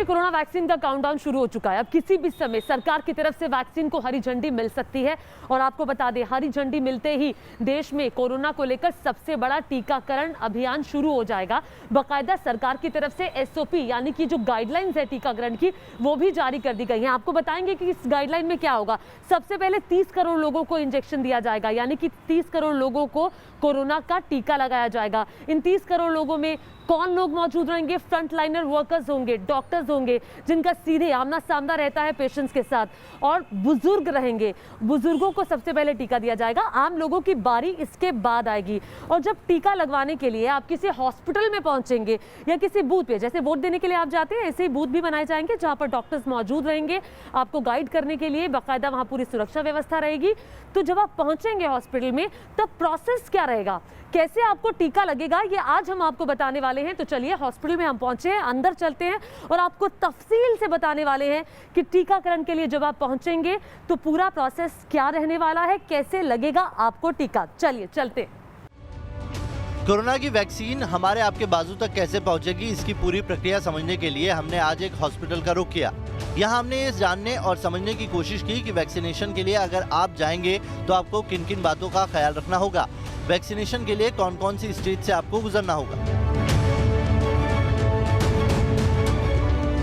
में corona vaccine का countdown शुरू हो चुका है। अब किसी भी समय सरकार की तरफ से वैक्सीन को हरी झंडी मिल सकती है। और आपको बता दें, हरी झंडी मिलते ही देश में कोरोना को लेकर सबसे बड़ा टीकाकरण अभियान शुरू हो जाएगा। बाकायदा सरकार की तरफ से एसओपी यानी कि जो गाइडलाइंस है टीकाकरण की, वो भी जारी कर दी गई है। आपको बताएंगे कि इस गाइडलाइन में क्या होगा। सबसे पहले 30 करोड़ लोगों को इंजेक्शन दिया जाएगा, यानी कि 30 करोड़ लोगों को कोरोना का टीका लगाया जाएगा। इन 30 करोड़ लोगों में कौन लोग मौजूद रहेंगे? फ्रंटलाइनर वर्कर्स होंगे, डॉक्टर्स होंगे जिनका सीधे आमना सामना रहता है पेशेंट्स के साथ, और बुजुर्ग रहेंगे। बुजुर्गों को सबसे पहले टीका दिया जाएगा, आम लोगों की बारी इसके बाद आएगी। और जब टीका लगवाने के लिए आप किसी हॉस्पिटल में पहुंचेंगे या किसी बूथ पे, जैसे वोट देने के लिए आप जाते हैं, ऐसे ही बूथ भी बनाए जाएंगे जहां पर डॉक्टर्स मौजूद रहेंगे आपको गाइड करने के लिए। बाकायदा वहां पूरी सुरक्षा व्यवस्था रहेगी। तो जब आप पहुंचेंगे हॉस्पिटल में, तब प्रोसेस क्या रहेगा, कैसे आपको टीका लगेगा, ये आज हम आपको बताने वाले हैं। तो चलिए, हॉस्पिटल में हम पहुंचे हैं, अंदर चलते हैं और आपको तफसील से बताने वाले हैं कि टीकाकरण के लिए जब आप पहुंचेंगे तो पूरा प्रोसेस क्या रहने वाला है, कैसे लगेगा आपको टीका। चलिए चलते हैं। कोरोना की वैक्सीन हमारे आपके बाजू तक कैसे पहुंचेगी, इसकी पूरी प्रक्रिया समझने के लिए हमने आज एक हॉस्पिटल का रुख किया। यहाँ हमने ये जानने और समझने की कोशिश की कि वैक्सीनेशन के लिए अगर आप जाएंगे तो आपको किन किन बातों का ख्याल रखना होगा, वैक्सीनेशन के लिए कौन कौन सी स्टेज से आपको गुजरना होगा।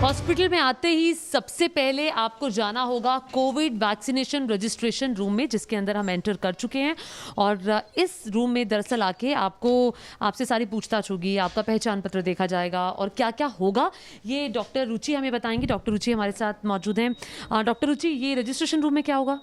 हॉस्पिटल में आते ही सबसे पहले आपको जाना होगा कोविड वैक्सीनेशन रजिस्ट्रेशन रूम में, जिसके अंदर हम एंटर कर चुके हैं। और इस रूम में दरअसल आके आपसे सारी पूछताछ होगी, आपका पहचान पत्र देखा जाएगा और क्या क्या होगा ये डॉक्टर रुचि हमें बताएंगी। डॉक्टर रुचि हमारे साथ मौजूद हैं। डॉक्टर रुचि, ये रजिस्ट्रेशन रूम में क्या होगा?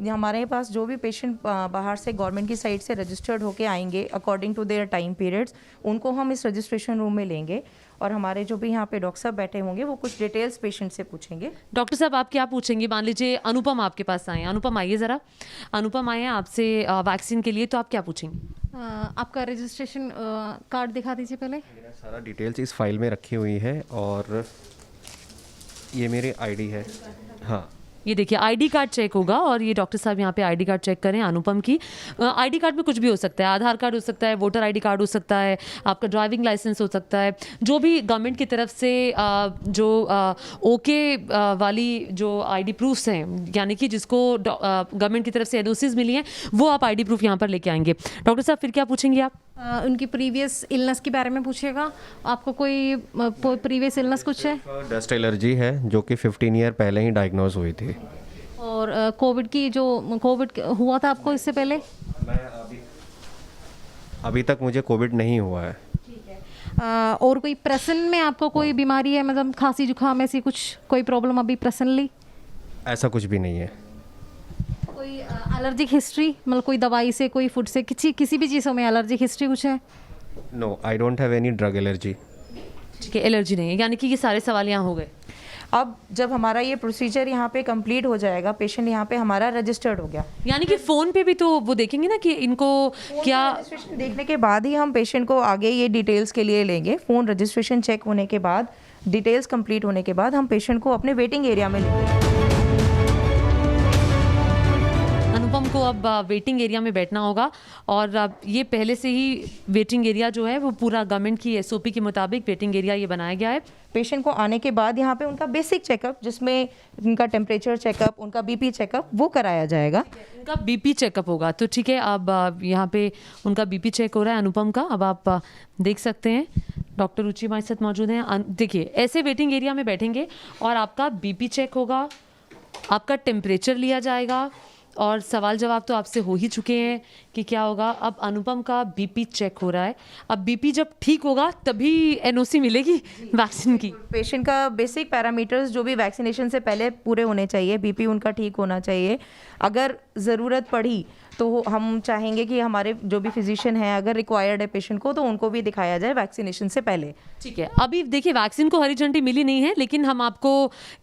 हमारे पास जो भी पेशेंट बाहर से गवर्नमेंट की साइड से रजिस्टर्ड होके आएंगे according to their time periods, उनको हम इस रजिस्ट्रेशन रूम में लेंगे। और हमारे जो भी यहाँ पे डॉक्टर साहब बैठे होंगे वो कुछ डिटेल्स पेशेंट से पूछेंगे। डॉक्टर साहब, आप क्या पूछेंगे? मान लीजिए अनुपम आपके पास आए। अनुपम आइए ज़रा। अनुपम आए हैं आपसे वैक्सीन के लिए, तो आप क्या पूछेंगे? आपका रजिस्ट्रेशन कार्ड दिखा दीजिए पहले। मेरा सारा डिटेल्स इस फाइल में रखी हुई है और ये मेरी आईडी है। हाँ, ये देखिए, आईडी कार्ड चेक होगा और ये डॉक्टर साहब यहाँ पे आईडी कार्ड चेक करें अनुपम की। आईडी कार्ड में कुछ भी हो सकता है, आधार कार्ड हो सकता है, वोटर आईडी कार्ड हो सकता है, आपका ड्राइविंग लाइसेंस हो सकता है, जो भी गवर्नमेंट की तरफ से जो ओके वाली जो आईडी प्रूफ्स हैं, यानी कि जिसको गवर्नमेंट की तरफ से एनओसीज मिली हैं, वो आप आईडी प्रूफ यहाँ पर लेके आएंगे। डॉक्टर साहब, फिर क्या पूछेंगे आप? उनकी प्रीवियस इलनेस के बारे में पूछिएगा। आपको कोई प्रीवियस इलनेस कुछ है? डस्ट एलर्जी है जो कि 15 ईयर पहले ही डायग्नोज हुई थी। और कोविड की जो कोविड हुआ था आपको इससे पहले? मैं अभी तक मुझे कोविड नहीं हुआ है। ठीक है। और कोई प्रेजेंट में आपको कोई बीमारी है, मतलब खांसी जुकाम ऐसी कुछ कोई प्रॉब्लम अभी प्रेजेंटली? ऐसा कुछ भी नहीं है। कोई एलर्जिक हिस्ट्री, मतलब कोई दवाई से, कोई फूड से, किसी भी चीज़ों में एलर्जिक हिस्ट्री कुछ है? No, I don't have any drug allergy. ठीक है, एलर्जी नहीं है, यानी कि ये सारे सवाल यहाँ हो गए। अब जब हमारा ये प्रोसीजर यहाँ पे कंप्लीट हो जाएगा, पेशेंट यहाँ पे हमारा रजिस्टर्ड हो गया, यानी कि फ़ोन पे भी तो वो देखेंगे ना कि इनको क्या रजिस्ट्रेशन देखने के बाद ही हम पेशेंट को आगे ये डिटेल्स के लिए लेंगे। फ़ोन रजिस्ट्रेशन चेक होने के बाद, डिटेल्स कंप्लीट होने के बाद हम पेशेंट को अपने वेटिंग एरिया में लेंगे। अनुपम को अब वेटिंग एरिया में बैठना होगा और अब ये पहले से ही वेटिंग एरिया जो है वो पूरा गवर्नमेंट की एसओपी के मुताबिक वेटिंग एरिया ये बनाया गया है। पेशेंट को आने के बाद यहाँ पे उनका बेसिक चेकअप, जिसमें उनका टेम्परेचर चेकअप, उनका बीपी चेकअप, वो कराया जाएगा। उनका बीपी चेकअप होगा। तो ठीक है, अब यहाँ पे उनका बीपी चेक हो रहा है अनुपम का। अब आप देख सकते हैं डॉक्टर रुचि हमारे साथ मौजूद हैं। देखिए, ऐसे वेटिंग एरिया में बैठेंगे और आपका बीपी चेक होगा, आपका टेम्परेचर लिया जाएगा और सवाल जवाब तो आपसे हो ही चुके हैं कि क्या होगा। अब अनुपम का बीपी चेक हो रहा है। अब बीपी जब ठीक होगा तभी एनओसी मिलेगी वैक्सीन की। पेशेंट का बेसिक पैरामीटर्स जो भी वैक्सीनेशन से पहले पूरे होने चाहिए, बीपी उनका ठीक होना चाहिए। अगर ज़रूरत पड़ी तो हम चाहेंगे कि हमारे जो भी फिजिशियन है, अगर रिक्वायर्ड है पेशेंट को, तो उनको भी दिखाया जाए वैक्सीनेशन से पहले। ठीक है, अभी देखिए वैक्सीन को हरी झंडी मिली नहीं है, लेकिन हम आपको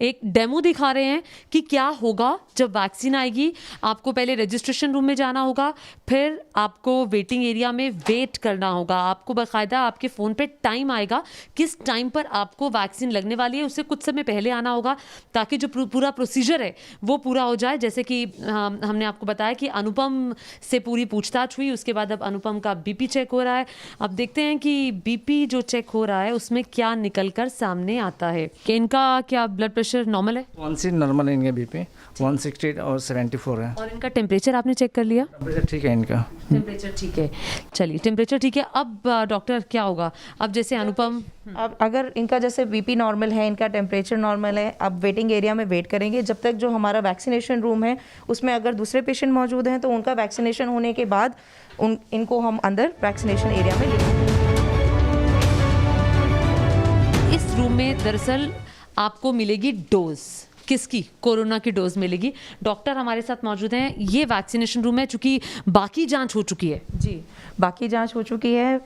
एक डेमो दिखा रहे हैं कि क्या होगा जब वैक्सीन आएगी। आपको पहले रजिस्ट्रेशन रूम में जाना होगा, फिर आपको वेटिंग एरिया में वेट करना होगा। आपको बाकायदा आपके फ़ोन पे टाइम आएगा किस टाइम पर आपको वैक्सीन लगने वाली है, उससे कुछ समय पहले आना होगा ताकि जो पूरा प्रोसीजर है वो पूरा हो जाए। जैसे कि हमने आपको बताया कि अनुपम अनुपम से पूरी पूछताछ हुई, उसके बाद अब अनुपम का बीपी चेक हो रहा है। अब देखते हैं कि बीपी जो चेक हो रहा है उसमें क्या निकलकर सामने आता है। कि इनका क्या ब्लड प्रेशर नॉर्मल है 1 नॉर्मल है इनका बीपी, 160 और 74 है। और इनका टेम्परेचर आपने चेक कर लिया? टेम्परेचर ठीक है इनका। टेम्परेचर ठीक है, चलिए टेम्परेचर ठीक है। अब डॉक्टर क्या होगा अब? जैसे अनुपम अब अगर इनका जैसे बीपी नॉर्मल है, इनका टेम्परेचर नॉर्मल है, अब वेटिंग एरिया में वेट करेंगे जब तक जो हमारा वैक्सीनेशन रूम है उसमें अगर दूसरे पेशेंट मौजूद हैं तो उनका वैक्सीनेशन होने के बाद इनको हम अंदर वैक्सीनेशन एरिया में लेंगे। इस रूम में दरअसल आपको मिलेगी डोज। किसकी? कोरोना की डोज मिलेगी। डॉक्टर हमारे साथ मौजूद हैं। ये वैक्सीनेशन रूम है, चूंकि बाकी जांच हो चुकी है। जी, बाकी जांच हो चुकी है।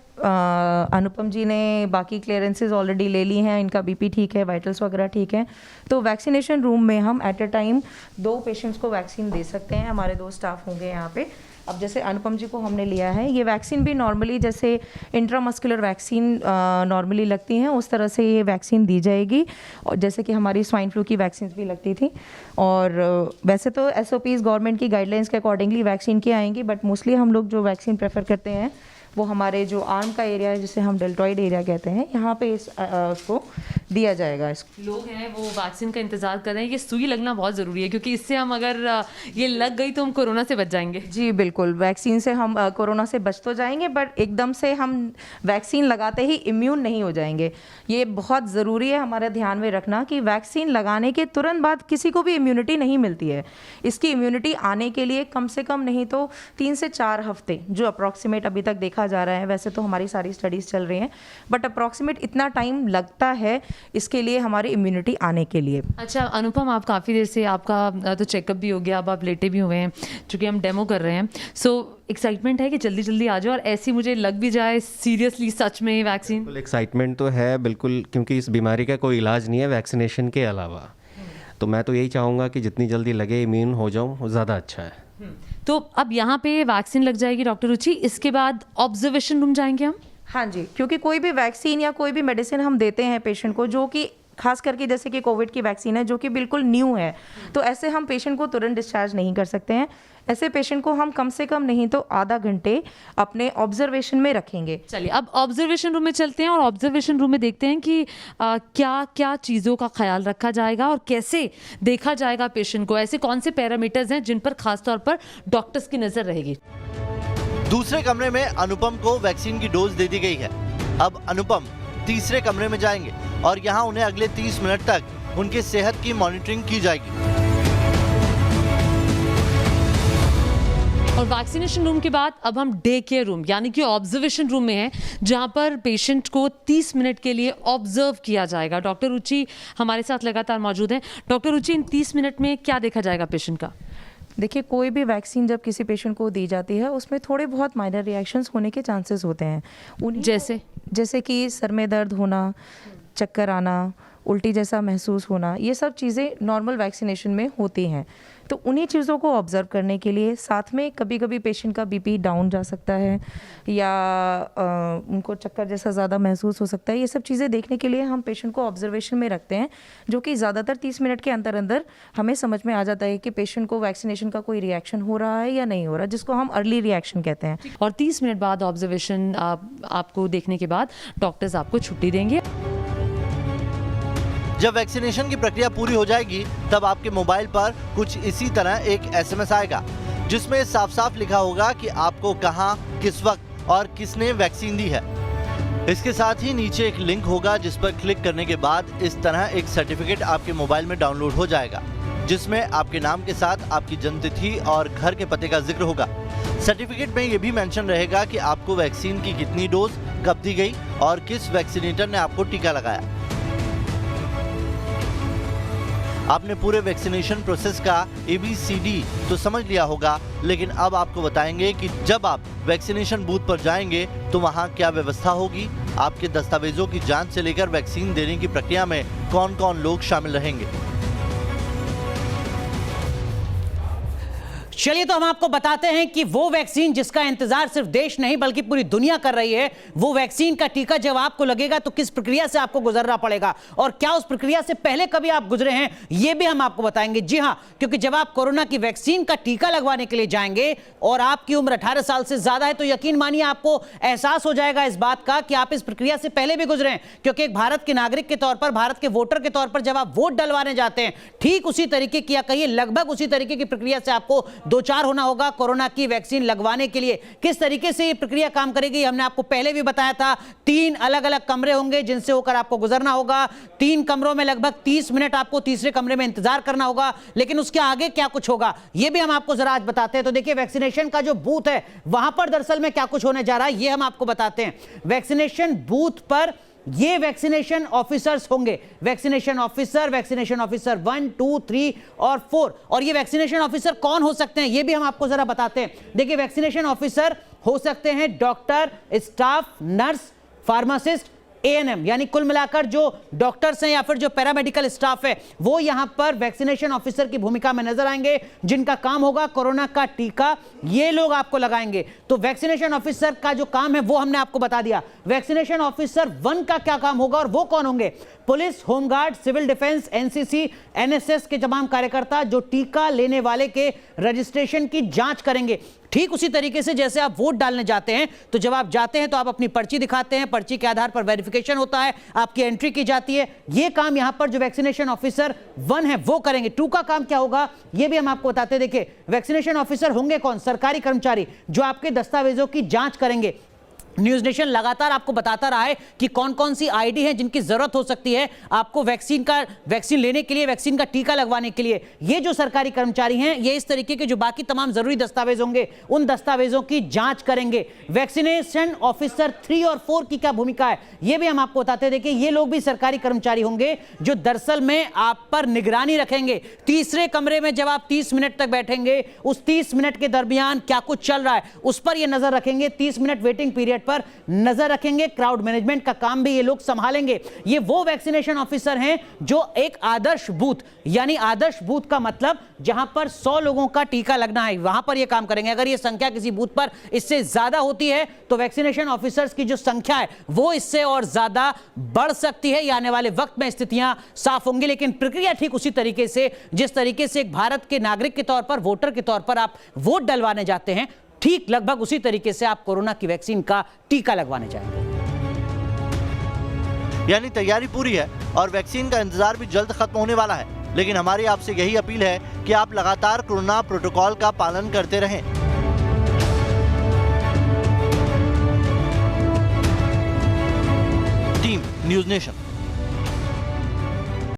अनुपम जी ने बाकी क्लियरेंसेस ऑलरेडी ले ली हैं, इनका बीपी ठीक है, वाइटल्स वगैरह ठीक है। तो वैक्सीनेशन रूम में हम एट अ टाइम 2 पेशेंट्स को वैक्सीन दे सकते हैं। हमारे 2 स्टाफ होंगे यहाँ पे। अब जैसे अनुपम जी को हमने लिया है, ये वैक्सीन भी नॉर्मली जैसे इंट्रामस्कुलर वैक्सीन नॉर्मली लगती हैं उस तरह से ये वैक्सीन दी जाएगी, और जैसे कि हमारी स्वाइन फ्लू की वैक्सीन भी लगती थी। और वैसे तो SOPs गवर्नमेंट की गाइडलाइंस के अकॉर्डिंगली वैक्सीन की आएंगी, बट मोस्टली हम लोग जो वैक्सीन प्रेफर करते हैं वो हमारे जो आर्म का एरिया है जिसे हम डेल्टॉइड एरिया कहते हैं, यहाँ पे उसको दिया जाएगा। लोग हैं वो वैक्सीन का इंतजार कर रहे हैं। ये सुई लगना बहुत ज़रूरी है, क्योंकि इससे हम अगर ये लग गई तो हम कोरोना से बच जाएंगे। जी बिल्कुल, वैक्सीन से हम कोरोना से बच तो जाएंगे, बट एकदम से हम वैक्सीन लगाते ही इम्यून नहीं हो जाएंगे। ये बहुत ज़रूरी है हमारे ध्यान में रखना कि वैक्सीन लगाने के तुरंत बाद किसी को भी इम्यूनिटी नहीं मिलती है। इसकी इम्यूनिटी आने के लिए कम से कम नहीं तो 3 से 4 हफ्ते, जो अप्रॉक्सीमेट अभी तक देखा जा रहा है, वैसे तो हमारी सारी स्टडीज़ चल रही हैं, बट अप्रॉक्सीमेट इतना टाइम लगता है इसके लिए हमारी इम्यूनिटी आने के लिए। अच्छा अनुपम, आप काफ़ी देर से आपका तो चेकअप भी हो गया, अब आप लेटे भी हुए हैं, चूँकि हम डेमो कर रहे हैं। सो एक्साइटमेंट है कि जल्दी जल्दी आ जाओ और ऐसी मुझे लग भी जाए सीरियसली सच में वैक्सीन? बिल्कुल एक्साइटमेंट तो है बिल्कुल, क्योंकि इस बीमारी का कोई इलाज नहीं है वैक्सीनेशन के अलावा। तो मैं तो यही चाहूँगा कि जितनी जल्दी लगे इम्यून हो जाऊँ वो ज़्यादा अच्छा है। तो अब यहाँ पे वैक्सीन लग जाएगी डॉक्टर रुचि, इसके बाद ऑब्जर्वेशन रूम जाएंगे हम? हाँ जी, क्योंकि कोई भी वैक्सीन या कोई भी मेडिसिन हम देते हैं पेशेंट को, जो कि खास करके जैसे कि कोविड की वैक्सीन है जो कि बिल्कुल न्यू है, तो ऐसे हम पेशेंट को तुरंत डिस्चार्ज नहीं कर सकते हैं। ऐसे पेशेंट को हम कम से कम नहीं तो आधा घंटे अपने ऑब्जर्वेशन में रखेंगे। चलिए अब ऑब्जर्वेशन रूम में चलते हैं और ऑब्जर्वेशन रूम में देखते हैं कि क्या क्या चीज़ों का ख्याल रखा जाएगा और कैसे देखा जाएगा पेशेंट को। ऐसे कौन से पैरामीटर्स हैं जिन पर खासतौर पर डॉक्टर्स की नज़र रहेगी? दूसरे कमरे में अनुपम को वैक्सीन की डोज दे दी गई है। अब अनुपम तीसरे कमरे में जाएंगे और यहाँ उन्हें अगले 30 मिनट तक उनके सेहत की मॉनिटरिंग की जाएगी। और वैक्सीनेशन रूम के बाद अब हम डे केयर रूम यानी कि ऑब्जर्वेशन रूम में हैं, जहां पर पेशेंट को 30 मिनट के लिए ऑब्जर्व किया जाएगा। डॉक्टर रुचि हमारे साथ लगातार मौजूद हैं। डॉक्टर रुचि, इन 30 मिनट में क्या देखा जाएगा पेशेंट का? देखिए, कोई भी वैक्सीन जब किसी पेशेंट को दी जाती है उसमें थोड़े बहुत माइनर रिएक्शंस होने के चांसेस होते हैं। उन्हीं जैसे कि सर में दर्द होना, चक्कर आना, उल्टी जैसा महसूस होना, ये सब चीज़ें नॉर्मल वैक्सीनेशन में होती हैं। तो उन्हीं चीज़ों को ऑब्जर्व करने के लिए साथ में कभी कभी पेशेंट का बीपी डाउन जा सकता है या उनको चक्कर जैसा ज़्यादा महसूस हो सकता है। ये सब चीज़ें देखने के लिए हम पेशेंट को ऑब्जर्वेशन में रखते हैं, जो कि ज़्यादातर 30 मिनट के अंदर अंदर हमें समझ में आ जाता है कि पेशेंट को वैक्सीनेशन का कोई रिएक्शन हो रहा है या नहीं हो रहा, जिसको हम अर्ली रिएक्शन कहते हैं। और 30 मिनट बाद ऑब्जर्वेशन आपको देखने के बाद डॉक्टर्स आपको छुट्टी देंगे। जब वैक्सीनेशन की प्रक्रिया पूरी हो जाएगी तब आपके मोबाइल पर कुछ इसी तरह एक SMS आएगा, जिसमें साफ साफ लिखा होगा कि आपको कहां, किस वक्त और किसने वैक्सीन दी है। इसके साथ ही नीचे एक लिंक होगा जिस पर क्लिक करने के बाद इस तरह एक सर्टिफिकेट आपके मोबाइल में डाउनलोड हो जाएगा, जिसमें आपके नाम के साथ आपकी जन्मतिथि और घर के पते का जिक्र होगा। सर्टिफिकेट में ये भी मेंशन रहेगा कि आपको वैक्सीन की कितनी डोज कब दी गई और किस वैक्सीनेटर ने आपको टीका लगाया। आपने पूरे वैक्सीनेशन प्रोसेस का ABCD तो समझ लिया होगा, लेकिन अब आपको बताएंगे कि जब आप वैक्सीनेशन बूथ पर जाएंगे तो वहां क्या व्यवस्था होगी, आपके दस्तावेजों की जांच से लेकर वैक्सीन देने की प्रक्रिया में कौन कौन लोग शामिल रहेंगे। चलिए तो हम आपको बताते हैं कि वो वैक्सीन जिसका इंतजार सिर्फ देश नहीं बल्कि पूरी दुनिया कर रही है, वो वैक्सीन का टीका जब आपको लगेगा तो किस प्रक्रिया से आपको गुजरना पड़ेगा और क्या उस प्रक्रिया से पहले कभी आप गुजरे हैं, ये भी हम आपको बताएंगे। जी हां, क्योंकि जब आप कोरोना की वैक्सीन का टीका लगवाने के लिए जाएंगे और आपकी उम्र 18 साल से ज्यादा है तो यकीन मानिए आपको एहसास हो जाएगा इस बात का कि आप इस प्रक्रिया से पहले भी गुजरे हैं। क्योंकि एक भारत के नागरिक के तौर पर, भारत के वोटर के तौर पर जब आप वोट डलवाने जाते हैं, ठीक उसी तरीके की या कहिए लगभग उसी तरीके की प्रक्रिया से आपको दो चार होना होगा कोरोना की वैक्सीन लगवाने के लिए। किस तरीके से ये प्रक्रिया काम करेगी हमने आपको पहले भी बताया था। 3 अलग अलग कमरे होंगे जिनसे होकर आपको गुजरना होगा। 3 कमरों में लगभग 30 मिनट आपको तीसरे कमरे में इंतजार करना होगा। लेकिन उसके आगे क्या कुछ होगा ये भी हम आपको जरा आज बताते हैं। तो देखिए, वैक्सीनेशन का जो बूथ है वहां पर दरअसल में क्या कुछ होने जा रहा है ये हम आपको बताते हैं। वैक्सीनेशन बूथ पर ये वैक्सीनेशन ऑफिसर्स होंगे, वैक्सीनेशन ऑफिसर 1, 2, 3 और 4। और ये वैक्सीनेशन ऑफिसर कौन हो सकते हैं ये भी हम आपको जरा बताते हैं। देखिए, वैक्सीनेशन ऑफिसर हो सकते हैं doctor, staff, nurse, pharmacist, ANM, यानी कुल मिलाकर जो डॉक्टर्स हैं या फिर जो पैरामेडिकल स्टाफ है वो यहां पर वैक्सीनेशन ऑफिसर की भूमिका में नजर आएंगे, जिनका काम होगा कोरोना का टीका ये लोग आपको लगाएंगे। तो वैक्सीनेशन ऑफिसर का जो काम है वो हमने आपको बता दिया। वैक्सीनेशन ऑफिसर 1 का क्या काम होगा और वो कौन होंगे? Police, home guard, civil defence, NCC, NSS के तमाम कार्यकर्ता जो टीका लेने वाले के रजिस्ट्रेशन की जांच करेंगे। ठीक उसी तरीके से जैसे आप वोट डालने जाते हैं तो जब आप जाते हैं तो आप अपनी पर्ची दिखाते हैं, पर्ची के आधार पर वेरिफिकेशन होता है, आपकी एंट्री की जाती है। ये काम यहां पर जो वैक्सीनेशन ऑफिसर 1 है वो करेंगे। 2 का काम क्या होगा ये भी हम आपको बताते हैं। देखिए, वैक्सीनेशन ऑफिसर होंगे कौन? सरकारी कर्मचारी जो आपके दस्तावेजों की जांच करेंगे। न्यूज नेशन लगातार आपको बताता रहा है कि कौन कौन सी आईडी है जिनकी जरूरत हो सकती है आपको वैक्सीन लेने के लिए, वैक्सीन का टीका लगवाने के लिए। ये जो सरकारी कर्मचारी हैं ये इस तरीके के जो बाकी तमाम जरूरी दस्तावेज होंगे उन दस्तावेजों की जांच करेंगे। वैक्सीनेशन ऑफिसर 3 और 4 की क्या भूमिका है ये भी हम आपको बताते हैं। देखिए, ये लोग भी सरकारी कर्मचारी होंगे जो दरअसल में आप पर निगरानी रखेंगे। तीसरे कमरे में जब आप 30 मिनट तक बैठेंगे, उस 30 मिनट के दरमियान क्या कुछ चल रहा है उस पर ये नजर रखेंगे। 30 मिनट वेटिंग पीरियड पर नजर रखेंगे। क्राउड मैनेजमेंट का काम भी ये लोग संभालेंगे। ये वो वैक्सीनेशन ऑफिसर हैं जो एक आदर्श बूथ, यानी आदर्श बूथ का मतलब जहां पर 100 लोगों का टीका लगना है वहां पर ये काम करेंगे। अगर ये संख्या किसी बूथ पर इससे ज्यादा होती है तो वैक्सीनेशन ऑफिसर्स की जो संख्या है वो इससे और ज्यादा बढ़ सकती है। आने वाले वक्त में स्थितियां साफ होंगी, लेकिन प्रक्रिया ठीक उसी तरीके से जिस तरीके से एक भारत के नागरिक के तौर पर, वोटर के तौर पर आप वोट डलवाने जाते हैं, ठीक लगभग उसी तरीके से आप कोरोना की वैक्सीन का टीका लगवाने जाएंगे। यानी तैयारी पूरी है और वैक्सीन का इंतजार भी जल्द खत्म होने वाला है। लेकिन हमारी आपसे यही अपील है कि आप लगातार कोरोना प्रोटोकॉल का पालन करते रहें। Team news nation.